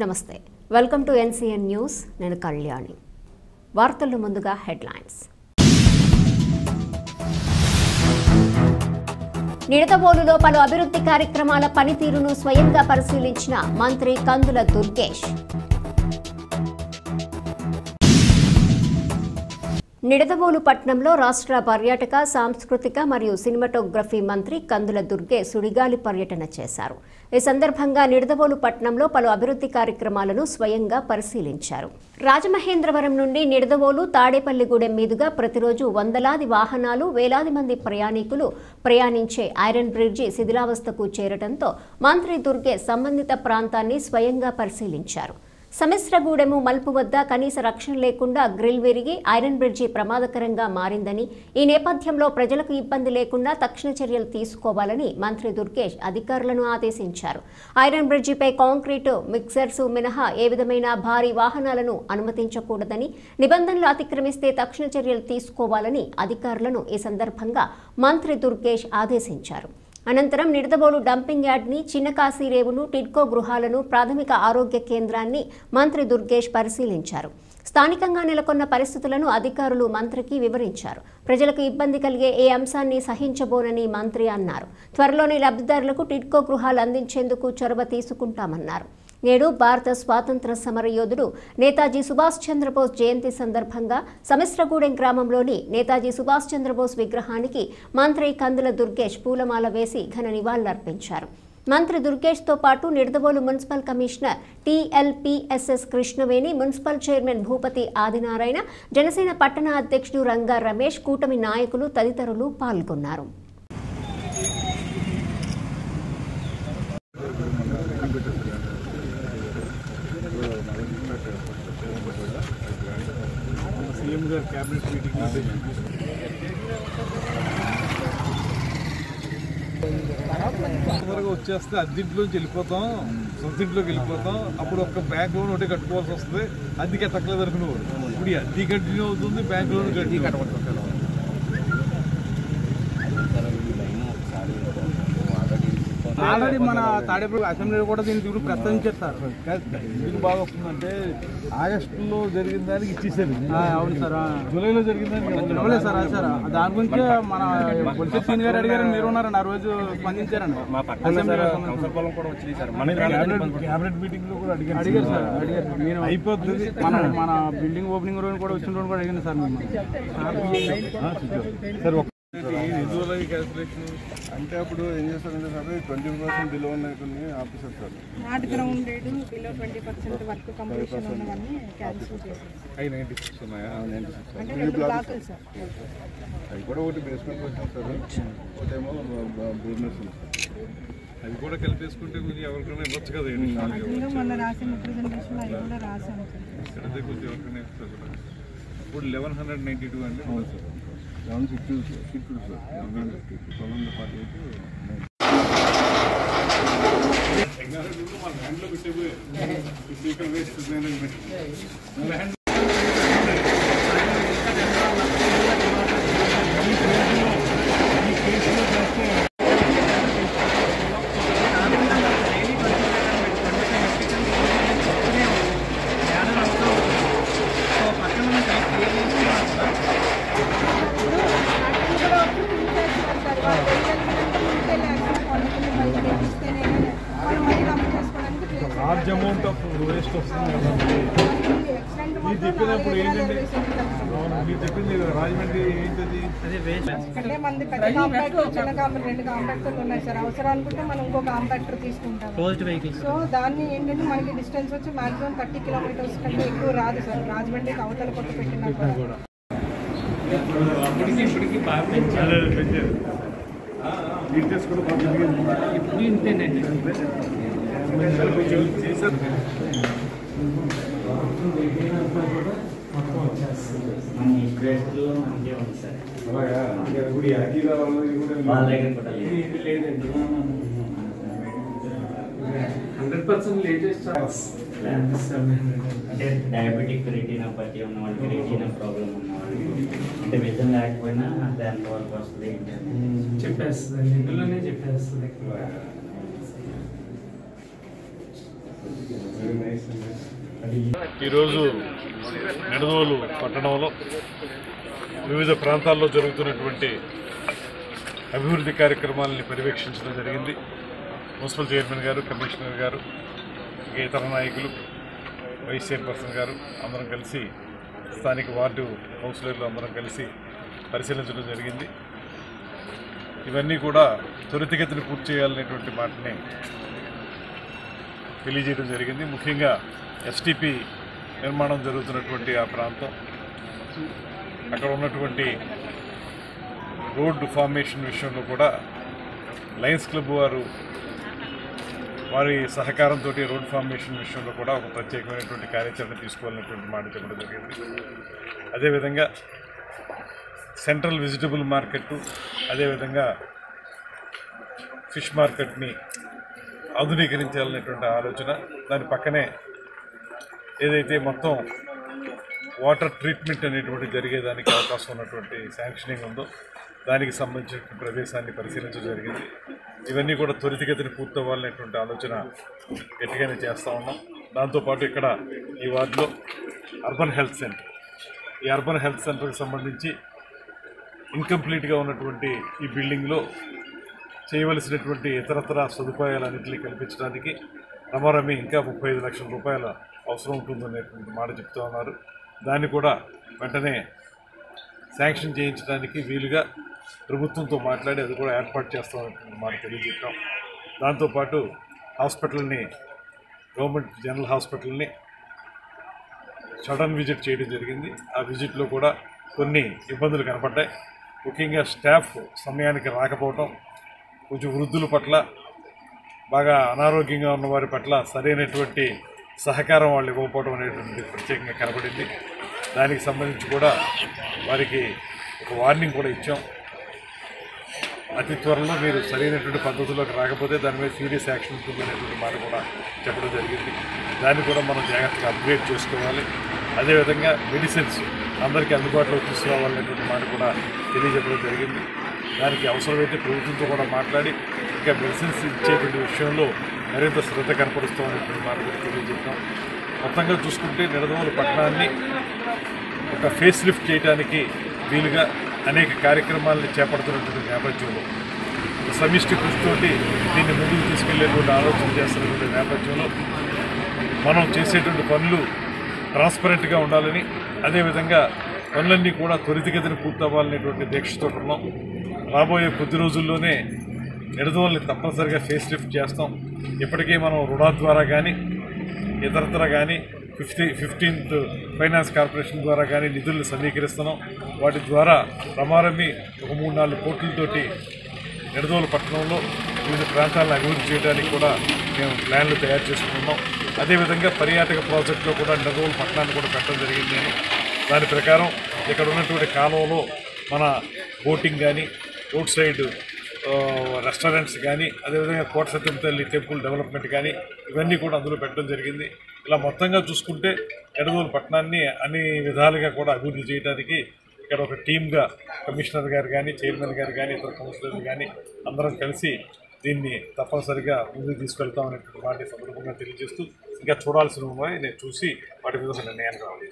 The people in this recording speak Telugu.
నమస్తే వెల్కమ్ టు ఎన్సీఎన్ న్యూస్ నేను కళ్యాణి వార్తల్లో ముందుగా హెడ్లైన్స్ నిడదవోలులో పలు అభివృద్ధి కార్యక్రమాల పనితీరును స్వయంగా పరిశీలించిన మంత్రి కందుల దుర్గేష్ నిడదవోలు పట్టణంలో రాష్ట్ర పర్యాటక సాంస్కృతిక మరియు సినిమాటోగ్రఫీ మంత్రి కందుల దుర్గేష్ సుడిగాలి పర్యటన చేశారు. ఈ సందర్భంగా నిడదవోలు పట్టణంలో పలు అభివృద్ధి కార్యక్రమాలను స్వయంగా పరిశీలించారు. రాజమహేంద్రవరం నుండి నిడదవోలు తాడేపల్లిగూడెం మీదుగా ప్రతిరోజు వందలాది వాహనాలు వేలాది మంది ప్రయాణికులు ప్రయాణించే ఐరన్ బ్రిడ్జి శిథిలావస్థకు చేరడంతో మంత్రి దుర్గేష్ సంబంధిత ప్రాంతాన్ని స్వయంగా పరిశీలించారు. సమిశ్రగూడెము మల్పు వద్ద కనీస రక్షణ లేకుండా గ్రిల్ విరిగి ఐరన్ బ్రిడ్జి ప్రమాదకరంగా మారిందని ఈ నేపథ్యంలో ప్రజలకు ఇబ్బంది లేకుండా తక్షణ చర్యలు తీసుకోవాలని మంత్రి దుర్గేష్ అధికారులను ఆదేశించారు. ఐరన్ బ్రిడ్జిపై కాంక్రీటు మిక్సర్స్ మినహా ఏ విధమైన భారీ వాహనాలను అనుమతించకూడదని, నిబంధనలు అతిక్రమిస్తే తక్షణ చర్యలు తీసుకోవాలని అధికారులను ఈ సందర్భంగా మంత్రి దుర్గేష్ ఆదేశించారు. అనంతరం నిడదవోలు డంపింగ్ యార్డ్ని, చిన్న కాశీరేవును, టిడ్కో గృహాలను, ప్రాథమిక ఆరోగ్య కేంద్రాన్ని మంత్రి దుర్గేష్ పరిశీలించారు. స్థానికంగా నెలకొన్న పరిస్థితులను అధికారులు మంత్రికి వివరించారు. ప్రజలకు ఇబ్బంది కలిగే ఏ అంశాన్ని సహించబోనని మంత్రి అన్నారు. త్వరలోనే లబ్ధిదారులకు టిడ్కో గృహాలు అందించేందుకు చొరవ తీసుకుంటామన్నారు. నేడు భారత స్వాతంత్ర సమరయోధుడు నేతాజీ సుభాష్ చంద్రబోస్ జయంతి సందర్భంగా సమిశ్రగూడెం గ్రామంలోని నేతాజీ సుభాష్ చంద్రబోస్ విగ్రహానికి మంత్రి కందుల దుర్గేష్ పూలమాల వేసి ఘన నివాళులర్పించారు. మంత్రి దుర్గేష్తో పాటు Nidadavolu municipal commissioner TLPSS Krishnaveni, municipal chairman Bhupathi Adinarayana, Janasena పట్టణ అధ్యక్షుడు రంగా రమేష్, కూటమి నాయకులు తదితరులు పాల్గొన్నారు. వచ్చేస్తే అద్దెంట్లోంచి వెళ్ళిపోతాం, సొంత ఇంట్లోకి వెళ్ళిపోతాం. అప్పుడు ఒక బ్యాంక్ లోన్ ఒకటి కట్టుకోవాల్సి వస్తుంది. అద్దెకి తక్కువ అనుకునేవారు. ఇప్పుడు అద్దె కంటిన్యూ అవుతుంది, బ్యాంక్ లోన్ కంటిన్యూ కట్టబడుతుంది. ఆల్రెడీ మన తాడేపల్లి అసెంబ్లీలో కూడా దీని గురించి ప్రస్తావించారు సార్. ఎందుకు బాగా వస్తుందంటే ఆగస్టులో జరిగిన దానికి ఇచ్చేసారు. అవును సార్, జూలైలో జరిగిన దానికి ఇవ్వలేదు సార్. అది సార్ దాని గురించి మన పొలిటిక్ సీన్ గారు అడిగారని మీరు ఉన్నారండి, ఆ రోజు స్పందించారండి. క్యాబినెట్ మీటింగ్ లో కూడా అడిగారు సార్, అడిగారు. నేను అయిపోతుంది మన బిల్డింగ్ ఓపెనింగ్ రోజు కూడా వచ్చిన రోజు కూడా అడిగాను సార్. మేము అంటే అప్పుడు ఏం చేస్తారంటే సార్ 20% బిలో ఉన్నాయి కొన్ని officer sir not ground rate below 20% work completion ఉన్నవన్నీ క్యాన్సిల్ చేశారు. 96 ఉన్నాయా? 96 అంటే రెండు బ్లాకులు సార్. అది కూడా ఒకటి బేస్మెంట్ వచ్చాం సార్, ఒకటేమో బిజినెస్ అది కూడా కలిపేసుకుంటే కొంచెం ఎవరికైనా ఇవ్వచ్చు కదా. అందులో మొన్న రాసిన రిప్రజెంటేషన్ అది కూడా రాశాను సార్. అదే కొంచెం ఎవరికైనా ఇస్తారు కూడా. ఇప్పుడు 1192 అంటే 750 సార్, 1248 మన హ్యాండ్లో పెట్టిపోయి waste management large amount of waste వస్తుంది కదా. మీరు చెప్పినప్పుడు ఏంటంటే మీరు చెప్పింది రాజమండ్రి ఏంటది అంటే మనది పెద్ద కాంపాక్టర్, చిన్న కాంపాక్టర్, 2 కాంపాక్టర్లు ఉన్నాయి సార్. అవసరం అనుకుంటే మనం ఇంకో కాంపాక్టర్ తీసుకుంటాం. సో దాన్ని ఏంటంటే మనకి డిస్టెన్స్ వచ్చి మాక్సిమం 30 కిలోమీటర్స్ కంటే ఎక్కువ రాదు సార్. రాజమండ్రికి అవతల కొట్టు పెట్టినా కూడా ఇప్పటికి బాగా పెంచారు. ఇప్పుడు ఇంతేనండి. లేదండి, 100% లేటెస్ట్ అంటే డయాబెటిక్ రెటీనాపతి ఉన్న వాళ్ళకి, రెటీనా ప్రాబ్లం ఉన్న వాళ్ళకి, అంటే విజన్ లేకపోయినా అది ఎంతవరకు వస్తుంది ఏంటంటే చెప్పేస్తుంది, ఇందులోనే చెప్పేస్తుంది. Very nice. ఈరోజు నిడదవోలు పట్టణంలో వివిధ ప్రాంతాల్లో జరుగుతున్నటువంటి అభివృద్ధి కార్యక్రమాలని పర్యవేక్షించడం జరిగింది. మున్సిపల్ చైర్మన్ గారు, కమిషనర్ గారు, ఇతర నాయకులు, వైస్ చైర్పర్సన్ గారు అందరం కలిసి, స్థానిక వార్డు కౌన్సిలర్లు అందరం కలిసి పరిశీలించడం జరిగింది. ఇవన్నీ కూడా త్వరితగతిని పూర్తి చేయాలనేటువంటి మాటని తెలియజేయడం జరిగింది. ముఖ్యంగా ఎస్టీపీ నిర్మాణం జరుగుతున్నటువంటి ఆ ప్రాంతం, అక్కడ ఉన్నటువంటి రోడ్డు ఫార్మేషన్ విషయంలో కూడా లయన్స్ క్లబ్ వారి సహకారంతో రోడ్ ఫార్మేషన్ విషయంలో కూడా ఒక ప్రత్యేకమైనటువంటి కార్యాచరణ తీసుకోవాలనేటువంటి మాట చెప్పడం జరిగింది. అదేవిధంగా సెంట్రల్ వెజిటబుల్ మార్కెట్, అదేవిధంగా ఫిష్ మార్కెట్ని ఆధునీకరించాలనేటువంటి ఆలోచన, దాని పక్కనే ఏదైతే మొత్తం వాటర్ ట్రీట్మెంట్ అనేటువంటి జరిగేదానికి అవకాశం ఉన్నటువంటి శాంక్షనింగ్ ఉందో దానికి సంబంధించిన ప్రదేశాన్ని పరిశీలించడం జరిగింది. ఇవన్నీ కూడా త్వరితగతిని పూర్తవ్వాలనేటువంటి ఆలోచన గట్టిగానే చేస్తూ ఉన్నాం. దాంతోపాటు ఇక్కడ ఈ వార్డులో అర్బన్ హెల్త్ సెంటర్, ఈ అర్బన్ హెల్త్ సెంటర్కి సంబంధించి ఇన్కంప్లీట్గా ఉన్నటువంటి ఈ బిల్డింగ్లో చేయవలసినటువంటి ఇతరతర సదుపాయాలన్నింటినీ కల్పించడానికి రమారమి ఇంకా 35 లక్షల రూపాయల అవసరం ఉంటుందనేటువంటి మాట చెప్తూ ఉన్నారు. దాన్ని కూడా వెంటనే శాంక్షన్ చేయించడానికి వీలుగా ప్రభుత్వంతో మాట్లాడి అది కూడా ఏర్పాటు చేస్తామనేటువంటి మాట తెలియజేస్తాం. దాంతోపాటు హాస్పిటల్ని, గవర్నమెంట్ జనరల్ హాస్పిటల్ని సడన్ విజిట్ చేయడం జరిగింది. ఆ విజిట్లో కూడా కొన్ని ఇబ్బందులు కనపడ్డాయి. ముఖ్యంగా స్టాఫ్ సమయానికి రాకపోవటం, కొంచెం వృద్ధుల పట్ల, బాగా అనారోగ్యంగా ఉన్న వారి పట్ల సరైనటువంటి సహకారం వాళ్ళు ఇవ్వకపోవడం అనేటువంటి ప్రత్యేకంగా కనబడింది. దానికి సంబంధించి కూడా వారికి ఒక వార్నింగ్ కూడా ఇచ్చాం. అతి త్వరలో మీరు సరైనటువంటి పద్ధతుల్లోకి రాకపోతే దాని మీద సీరియస్ యాక్షన్ ఉంటుందనేటువంటి మాట కూడా చెప్పడం జరిగింది. దాన్ని కూడా మనం జాగ్రత్తగా అప్గ్రేడ్ చేసుకోవాలి. అదేవిధంగా మెడిసిన్స్ అందరికీ అందుబాటులోకి తీసుకురావాలనేటువంటి మాట కూడా తెలియజెప్పడం జరిగింది. దానికి అవసరమైతే ప్రభుత్వంతో కూడా మాట్లాడి ఇంకా మెడిసిన్స్ ఇచ్చేటువంటి విషయంలో మరింత శ్రద్ధ కనపరుస్తామనేటువంటి మాట కూడా తెలియజెప్పాం. మొత్తంగా చూసుకుంటే నిడదవోలు పట్టణాన్ని ఒక ఫేస్ లిఫ్ట్ చేయడానికి వీలుగా అనేక కార్యక్రమాలను చేపడుతున్నటువంటి నేపథ్యంలో, సమిష్టి కృషితోటి దీన్ని ముందుకు తీసుకెళ్లేటువంటి ఆలోచన చేస్తున్నటువంటి నేపథ్యంలో మనం చేసేటువంటి పనులు ట్రాన్స్పరెంట్గా ఉండాలని, అదేవిధంగా పనులన్నీ కూడా త్వరితగతిని పూర్తవ్వాలనేటువంటి దీక్షతో ఉన్నాం. రాబోయే కొద్ది రోజుల్లోనే నిడదవోలుని తప్పనిసరిగా ఫేస్ లిఫ్ట్ చేస్తాం. ఇప్పటికే మనం రుణా ద్వారా కానీ, ఇతరతర కానీ 15th ఫైనాన్స్ కార్పొరేషన్ ద్వారా కానీ నిధులను సమీకరిస్తున్నాం. వాటి ద్వారా రమారమి ఒక 3-4 కోట్లతోటి నిడదవోలు పట్టణంలో వివిధ ప్రాంతాలను అభివృద్ధి చేయడానికి కూడా మేము ప్లాన్లు తయారు చేసుకుంటున్నాం. అదేవిధంగా పర్యాటక ప్రాజెక్టులో కూడా నిడదవోలు పట్టణాన్ని కూడా పెట్టడం జరిగింది. దాని ప్రకారం ఇక్కడ ఉన్నటువంటి కాలువలో మన బోటింగ్ కానీ, రోడ్ సైడ్ రెస్టారెంట్స్ కానీ, అదేవిధంగా కోట సత్యం తల్లి టెంపుల్ డెవలప్మెంట్ కానీ ఇవన్నీ కూడా అందులో పెట్టడం జరిగింది. ఇలా మొత్తంగా చూసుకుంటే నిడదవోలు పట్టణాన్ని అన్ని విధాలుగా కూడా అభివృద్ధి చేయడానికి ఇక్కడ ఒక టీమ్గా కమిషనర్ గారు కానీ, చైర్మన్ గారు కానీ, ఇతర కౌన్సిలర్లు కానీ అందరం కలిసి దీన్ని తప్పనిసరిగా ముందుకు తీసుకెళ్తామనేటువంటి మాట సందర్భంగా తెలియజేస్తూ, ఇంకా చూడాల్సిన నేను చూసి వాటి మీద నిర్ణయానికి రావాలి.